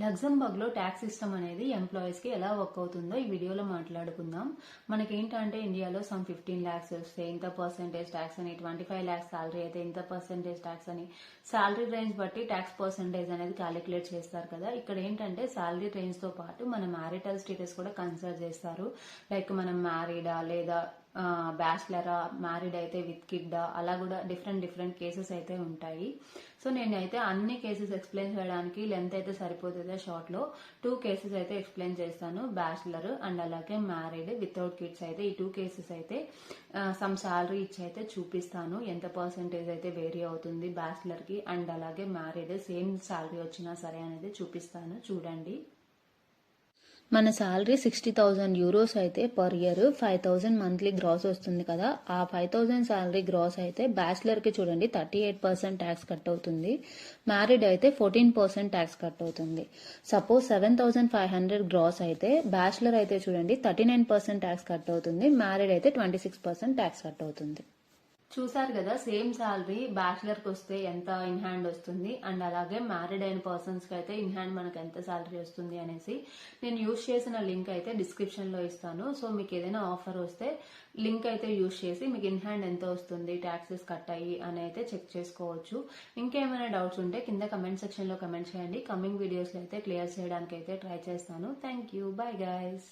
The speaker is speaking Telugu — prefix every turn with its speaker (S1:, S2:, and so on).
S1: లగ్జంబర్గ్ లో ట్యాక్స్ సిస్టమ్ అనేది ఎంప్లాయీస్ కి ఎలా వర్క్ అవుతుందో ఈ వీడియోలో మాట్లాడుకుందాం. మనకేంటంటే ఇండియాలో సమ్ 15 lakhs వస్తే ఇంత పర్సెంటేజ్ ట్యాక్స్ అని, 25 lakhs సాలరీ అయితే ఇంత పర్సెంటేజ్ ట్యాక్స్ అని, సాలరీ రేంజ్ బట్టి ట్యాక్స్ పర్సెంటేజ్ అనేది క్యాలిక్యులేట్ చేస్తారు కదా. ఇక్కడ ఏంటంటే సాలరీ రేంజ్ తో పాటు మన మ్యారిటల్ స్టేటస్ కూడా కన్సిడర్ చేస్తారు. లైక్ మనం మ్యారీడా లేదా బ్యాచిలరా, మ్యారీడ్ అయితే విత్ కిడ్డా, అలా కూడా డిఫరెంట్ కేసెస్ అయితే ఉంటాయి. సో నేనైతే అన్ని కేసెస్ ఎక్స్ప్లెయిన్ చేయడానికి లెంత్ అయితే సరిపోతుందో షార్ట్ లో 2 కేసెస్ అయితే ఎక్స్ప్లెయిన్ చేస్తాను. బ్యాచిలర్ అండ్ అలాగే మ్యారీడ్ వితౌట్ కిడ్స్ అయితే ఈ 2 కేసెస్ అయితే సమ్ సాలరీ ఇచ్చి అయితే చూపిస్తాను. ఎంత పర్సెంటేజ్ అయితే వేరీ అవుతుంది బ్యాచిలర్ కి అండ్ అలాగే మ్యారీడ్ సేమ్ సాలరీ వచ్చినా సరే అనేది చూపిస్తాను, చూడండి. మన శాలరీ 60,000 యూరోస్ అయితే పర్ ఇయర్ 5,000 మంత్లీ గ్రాస్ వస్తుంది కదా. ఆ 5,000 శాలరీ గ్రాస్ అయితే బ్యాచిలర్ కి చూడండి 38% ట్యాక్స్ కట్ అవుతుంది, మ్యారీడ్ అయితే 14% ట్యాక్స్ కట్ అవుతుంది. సపోజ్ 7,500 గ్రాస్ అయితే బ్యాచిలర్ అయితే చూడండి 39% ట్యాక్స్ కట్ అవుతుంది, మ్యారీడ్ అయితే 26% ట్యాక్స్ కట్ అవుతుంది. చూసారు కదా, సేమ్ శాలరీ బ్యాచిలర్ కి వస్తే ఎంత ఇన్ హ్యాండ్ వస్తుంది అండ్ అలాగే మ్యారీడ్ అయిన పర్సన్స్ కి అయితే ఇన్ హ్యాండ్ మనకు ఎంత శాలరీ వస్తుంది అనేసి నేను యూజ్ చేసిన లింక్ అయితే డిస్క్రిప్షన్ లో ఇస్తాను. సో మీకు ఏదైనా ఆఫర్ వస్తే లింక్ అయితే యూజ్ చేసి మీకు ఇన్ హ్యాండ్ ఎంత వస్తుంది, ట్యాక్సెస్ కట్ అయ్యి అని అయితే చెక్ చేసుకోవచ్చు. ఇంకేమైనా డౌట్స్ ఉంటే కింద కమెంట్ సెక్షన్ లో కమెంట్ చేయండి. కమింగ్ వీడియోస్ లో అయితే క్లియర్ చేయడానికి అయితే ట్రై చేస్తాను. Thank you, bye guys.